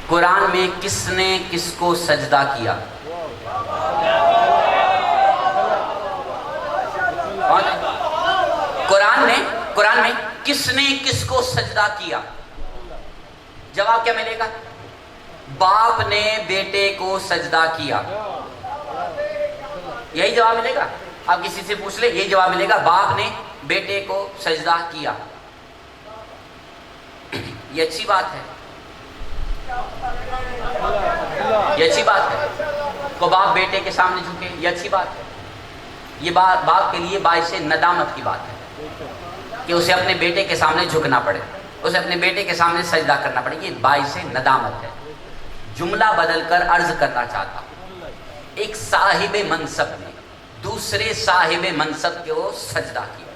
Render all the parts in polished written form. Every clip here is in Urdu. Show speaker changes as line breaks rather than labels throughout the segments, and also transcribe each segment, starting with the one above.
قرآن میں کس نے کس کو سجدہ کیا؟ قرآن میں کس نے کس کو سجدہ کیا؟ جواب کیا ملے گا؟ باپ نے بیٹے کو سجدہ کیا. یہی جواب ملے گا. آپ کسی سے پوچھ لیں یہی جواب ملے گا, باپ نے بیٹے کو سجدہ کیا. یہ اچھی بات ہے, یہ اچھی بات ہے کو باپ بیٹے کے سامنے جھکے, یہ اچھی بات ہے. یہ بات باپ کے لیے باعث ندامت کی بات ہے کہ اسے اپنے بیٹے کے سامنے جھکنا پڑے, اسے اپنے بیٹے کے سامنے سجدہ کرنا پڑے. یہ باعث ندامت ہے. جملہ بدل کر عرض کرنا چاہتا ہوں, ایک صاحب منصب نے دوسرے صاحب منصب کو سجدہ کیا.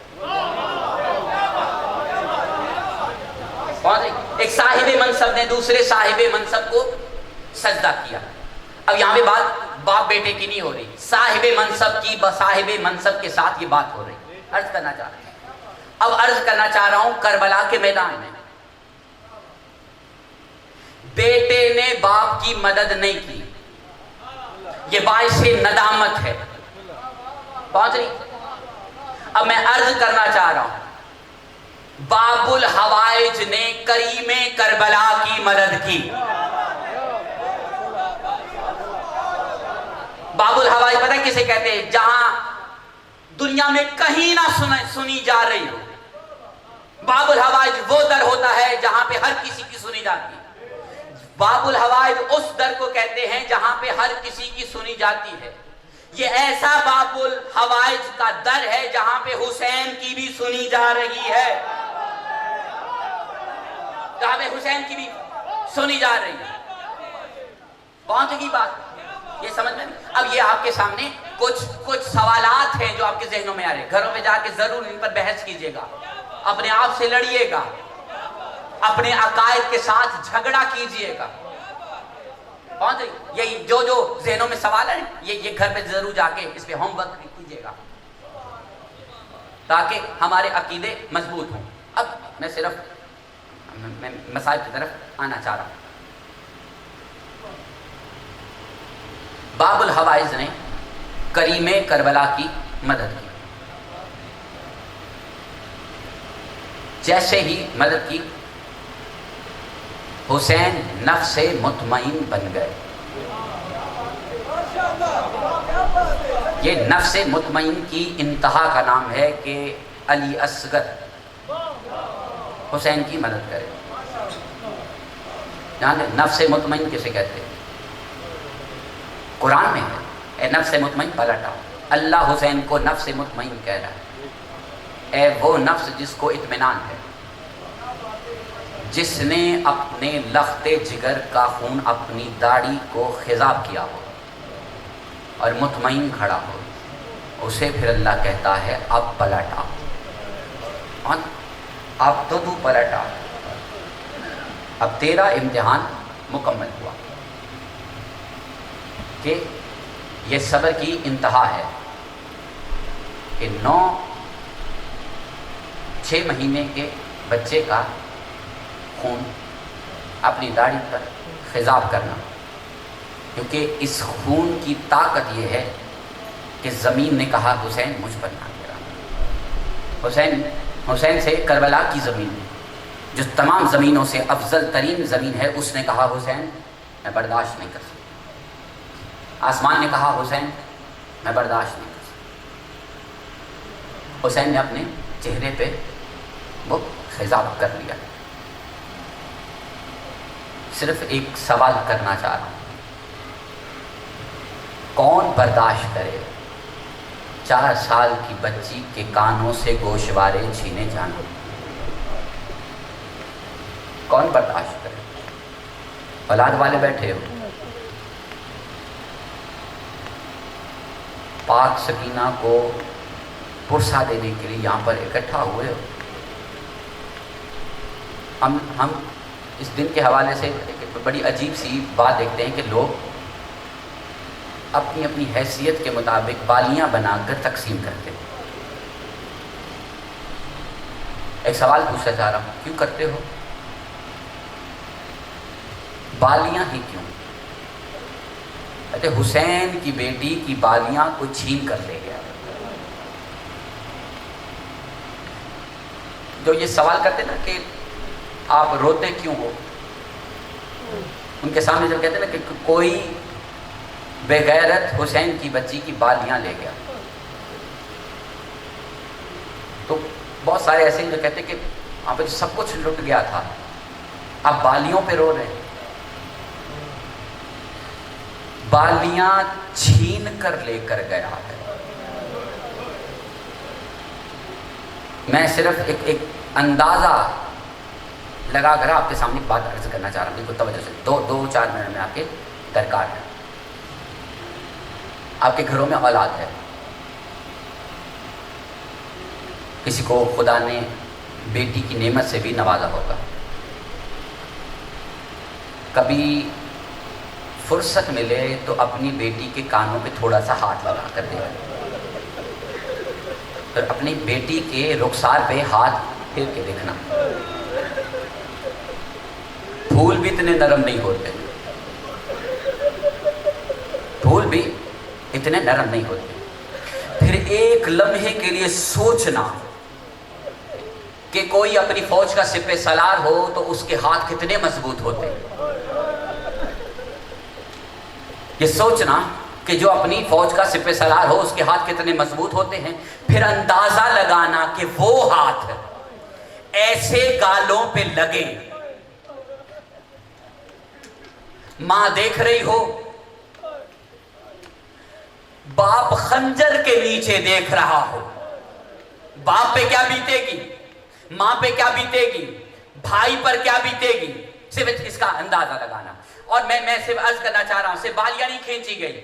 ایک صاحب منصب نے دوسرے صاحب منصب کو سجدہ کیا. اب یہاں پہ بات باپ بیٹے کی نہیں ہو رہی, صاحب منصب کی صاحب منصب کے ساتھ یہ بات ہو رہی. عرض کرنا چاہ رہا ہوں, اب عرض کرنا چاہ رہا ہوں کربلا کے میدان میں بیٹے نے باپ کی مدد نہیں کی, یہ باعث ندامت ہے. پہنچ رہی؟ اب میں عرض کرنا چاہ رہا ہوں, باب الحوائج نے کریم کربلا کی مدد کی. باب الحوائج پتہ کسے کہتے ہیں؟ جہاں دنیا میں کہیں نہ سنی جا رہی ہو. باب الحوائج وہ در ہوتا ہے جہاں پہ ہر کسی کی سنی جاتی ہے. باب الحوائج اس در کو کہتے ہیں جہاں پہ ہر کسی کی سنی جاتی ہے. یہ ایسا باب الحوائج کا در ہے جہاں پہ حسین کی بھی سنی جا رہی ہے, جہاں پہ حسین کی بھی سنی جا رہی ہے. پہنچ گئی بات؟ یہ سمجھ میں نہیں؟ اب یہ آپ کے سامنے کچھ سوالات ہیں جو آپ کے ذہنوں میں آ رہے ہیں. گھروں میں جا کے ضرور ان پر بحث کیجئے گا, اپنے آپ سے لڑیے گا, اپنے عقائد کے ساتھ جھگڑا کیجئے گا. پہنچ رہی؟ یہی جو ذہنوں میں سوال ہے یہ گھر پہ ضرور جا کے اس پہ ہوم ورک کیجئے گا تاکہ ہمارے عقیدے مضبوط ہوں. اب میں صرف مسائل کی طرف آنا چاہ رہا ہوں. باب الحوائز نے کریم کربلا کی مدد کی. جیسے ہی مدد کی حسین نفس مطمئن بن گئے. یہ نفس مطمئن کی انتہا کا نام ہے کہ علی اصغر حسین کی مدد کرے. جانتے نفس مطمئن کسے کہتے ہیں؟ قرآن میں ہے, اے نفس مطمئن پلٹ آؤ. اللہ حسین کو نفس مطمئن کہہ رہا ہے. اے وہ نفس جس کو اطمینان ہے, جس نے اپنے لخت جگر کا خون اپنی داڑھی کو خضاب کیا ہو اور مطمئن کھڑا ہو, اسے پھر اللہ کہتا ہے اب پلٹ آؤ. اب تو پلٹ آؤ, اب تیرا امتحان مکمل ہوا. کہ یہ صبر کی انتہا ہے کہ 6 مہینے کے بچے کا خون اپنی داڑھی پر خضاب کرنا, کیونکہ اس خون کی طاقت یہ ہے کہ زمین نے کہا حسین مجھ پر نہ گرا. حسین سے کربلا کی زمین جو تمام زمینوں سے افضل ترین زمین ہے, اس نے کہا حسین میں برداشت نہیں کر سکتا. آسمان نے کہا حسین میں برداشت نہیں کر سکتا. حسین نے اپنے چہرے پہ وہ خضاب کر لیا. صرف ایک سوال کرنا چاہ رہا ہوں, کون برداشت کرے 4 سال کی بچی کے کانوں سے گوشوارے چھینے جانا؟ کون برداشت کرے؟ اولاد والے بیٹھے ہو, پاک سکینہ کو پرسا دینے کے لیے یہاں پر اکٹھا ہوئے ہو. ہم اس دن کے حوالے سے ایک بڑی عجیب سی بات دیکھتے ہیں کہ لوگ اپنی اپنی حیثیت کے مطابق بالیاں بنا کر تقسیم کرتے ہیں. ایک سوال پوچھنا چاہ رہا ہوں, کیوں کرتے ہو؟ بالیاں ہی کیوں؟ کہتے حسین کی بیٹی کی بالیاں کوئی چھین کر لے گیا. جو یہ سوال کرتے نا کہ آپ روتے کیوں ہو، ان کے سامنے جب کہتے نا کہ کوئی بے غیرت حسین کی بچی کی بالیاں لے گیا، تو بہت سارے ایسے ہیں جو کہتے کہ وہاں پہ سب کچھ لٹ گیا تھا، آپ بالیوں پہ رو رہے ہیں. بالیاں چھین کر لے کر گیا ہے. میں صرف ایک اندازہ لگا کر آپ کے سامنے ایک بات عرض کرنا چاہ رہا ہوں، بالکل توجہ سے. دو چار منٹ میں آپ کے درکار ہے. آپ کے گھروں میں اولاد ہے، کسی کو خدا نے بیٹی کی نعمت سے بھی نوازا ہوگا. کبھی فرصت ملے تو اپنی بیٹی کے کانوں پہ تھوڑا سا ہاتھ لگا کر دے، پھر اپنی بیٹی کے رخسار پہ ہاتھ پھیر کے دیکھنا. پھول بھی اتنے نرم نہیں ہوتے، پھول بھی اتنے نرم نہیں ہوتے. پھر ایک لمحے کے لیے سوچنا کہ کوئی اپنی فوج کا سپہ سالار ہو تو اس کے ہاتھ کتنے مضبوط ہوتے. یہ سوچنا کہ جو اپنی فوج کا سپہ سالار ہو اس کے ہاتھ کتنے مضبوط ہوتے ہیں. پھر اندازہ لگانا کہ وہ ہاتھ ایسے گالوں پہ لگے، ماں دیکھ رہی ہو، باپ خنجر کے نیچے دیکھ رہا ہو، باپ پہ کیا بیتے گی، ماں پہ کیا بیتے گی، بھائی پر کیا بیتے گی. صرف اس کا اندازہ لگانا. اور میں صرف عرض کرنا چاہ رہا ہوں، صرف بالیاں نہیں کھینچی گئی،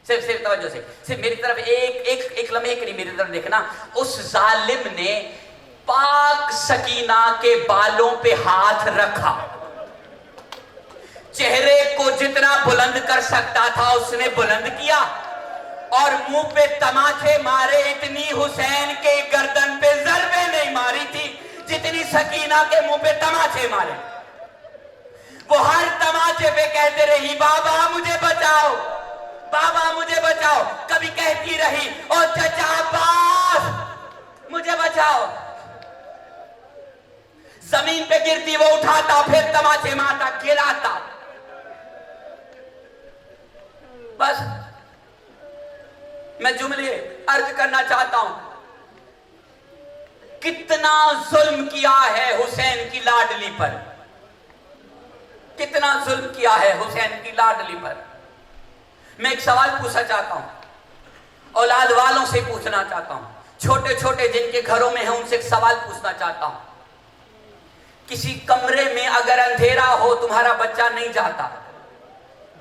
صرف توجہ سے صرف میری طرف ایک لمحے کے لیے میری طرف دیکھنا. اس ظالم نے پاک سکینہ کے بالوں پہ ہاتھ رکھا، چہرے کو جتنا بلند کر سکتا تھا اس نے بلند کیا، اور منہ پہ تماچے مارے. اتنی حسین کے گردن پہ ضربیں نہیں ماری تھی جتنی سکینہ کے منہ پہ تماچے مارے. وہ ہر تماچے پہ کہتے رہی بابا مجھے بچاؤ، بابا مجھے بچاؤ. کبھی کہتی رہی او چچا عباس مجھے بچاؤ. زمین پہ گرتی وہ اٹھاتا، پھر تماچے مارتا، گراتا. بس میں جملے عرض کرنا چاہتا ہوں، کتنا ظلم کیا ہے حسین کی لاڈلی پر، کتنا ظلم کیا ہے حسین کی لاڈلی پر. میں ایک سوال پوچھنا چاہتا ہوں، اولاد والوں سے پوچھنا چاہتا ہوں، چھوٹے چھوٹے جن کے گھروں میں ہیں ان سے ایک سوال پوچھنا چاہتا ہوں. کسی کمرے میں اگر اندھیرا ہو تمہارا بچہ نہیں جاتا،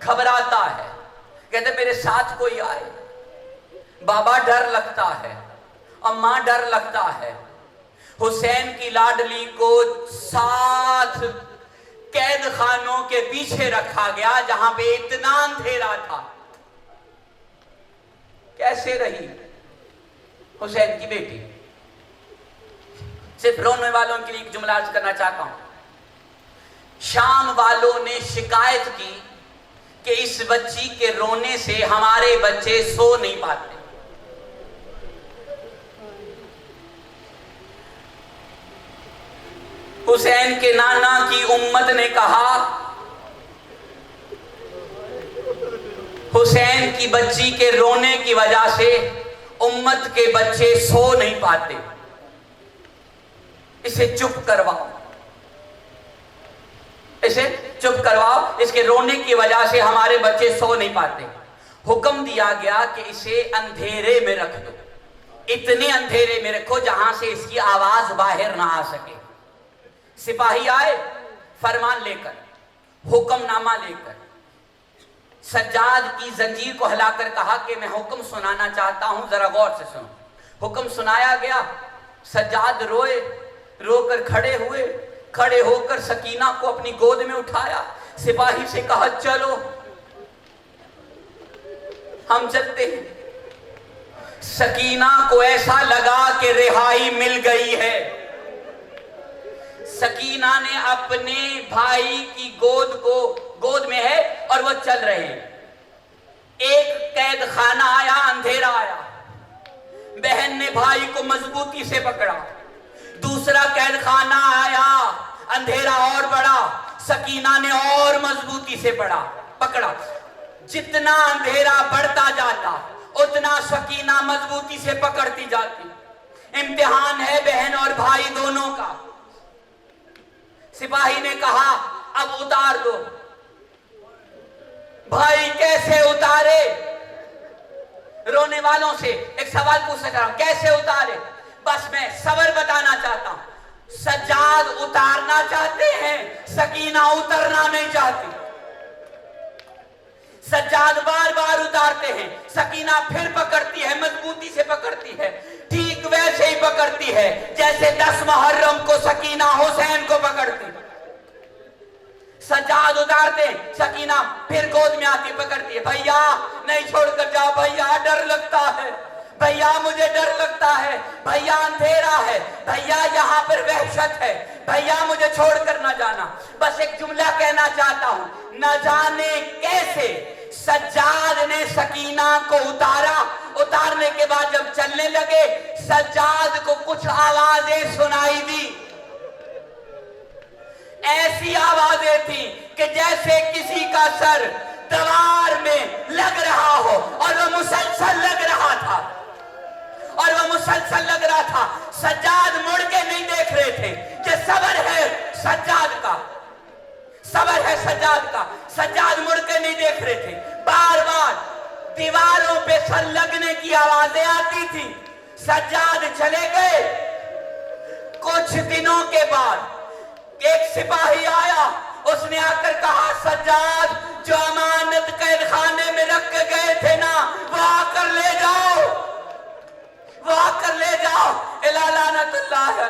گھبراتا ہے، کہتے میرے ساتھ کوئی آئے. بابا ڈر لگتا ہے، اماں ڈر لگتا ہے. حسین کی لاڈلی کو ساتھ قید خانوں کے پیچھے رکھا گیا جہاں پہ اتنا اندھیرا تھا. کیسے رہی حسین کی بیٹی؟ صرف رونے والوں کے لیے ایک جملہ عرض کرنا چاہتا ہوں. شام والوں نے شکایت کی کہ اس بچی کے رونے سے ہمارے بچے سو نہیں پاتے. حسین کے نانا کی امت نے کہا حسین کی بچی کے رونے کی وجہ سے امت کے بچے سو نہیں پاتے، اسے چپ کرواؤ، اسے چپ کرواؤ، اس کے رونے کی وجہ سے ہمارے بچے سو نہیں پاتے. حکم دیا گیا کہ اسے اندھیرے میں رکھ دو، اتنے اندھیرے میں رکھو جہاں سے اس کی آواز باہر نہ آ سکے. سپاہی آئے فرمان لے کر، حکم نامہ لے کر، سجاد کی زنجیر کو ہلا کر کہا کہ میں حکم سنانا چاہتا ہوں، ذرا غور سے سنو. حکم سنایا گیا. سجاد روئے، رو کر کھڑے ہوئے، کھڑے ہو کر سکینہ کو اپنی گود میں اٹھایا. سپاہی سے کہا چلو ہم چلتے ہیں. سکینہ کو ایسا لگا کہ رہائی مل گئی ہے. سکینہ نے اپنے بھائی کی گود کو وقت چل رہے ہیں. ایک قید خانہ آیا, اندھیرا آیا, بہن نے بھائی کو مضبوطی سے پکڑا. دوسرا قید خانہ آیا, اندھیرا اور بڑا, سکینہ نے اور مضبوطی سے پکڑا. جتنا اندھیرا بڑھتا جاتا اتنا سکینہ مضبوطی سے پکڑتی جاتی. امتحان ہے بہن اور بھائی دونوں کا. سپاہی نے کہا اب اتار دو. بھائی کیسے اتارے؟ رونے والوں سے ایک سوال پوچھ رہا ہوں, کیسے اتارے؟ بس میں صبر بتانا چاہتا ہوں. سجاد اتارنا چاہتے ہیں, سکینہ اترنا نہیں چاہتی. سجاد بار بار اتارتے ہیں, سکینہ پھر پکڑتی ہے, مضبوطی سے پکڑتی ہے. ٹھیک ویسے ہی پکڑتی ہے جیسے 10 محرم کو سکینہ حسین کو پکڑتی. سجاد اتارتے ہیں, سکینہ پھر گود میں آتی پکڑتی ہے. بھیا نہیں چھوڑ کر جاؤ, بھیا ڈر لگتا ہے, بھیا مجھے ڈر لگتا ہے, بھیا اندھیرا ہے, بھیا یہاں پر وحشت ہے, بھیا مجھے چھوڑ کر نہ جانا. بس ایک جملہ کہنا چاہتا ہوں, نہ جانے کیسے سجاد نے سکینہ کو اتارا. اتارنے کے بعد جب چلنے لگے سجاد کو کچھ آوازیں سنائی دی. ایسی آوازیں تھیں کہ جیسے کسی کا سر دیوار میں لگ رہا ہو, اور وہ مسلسل لگ رہا تھا, اور وہ مسلسل لگ رہا تھا. سجاد مڑ کے نہیں دیکھ رہے تھے کہ صبر ہے سجاد کا, صبر ہے سجاد کا. سجاد مڑ کے نہیں دیکھ رہے تھے. بار بار دیواروں پہ سر لگنے کی آوازیں آتی تھی. سجاد چلے گئے. کچھ دنوں کے بعد ایک سپاہی آیا, اس نے آ کر کہا سجاد جو امانت قید خانے میں رکھ کے گئے تھے نا, وہ آ کر لے جاؤ, وہ آ کر لے جاؤ. الا لعنت اللہ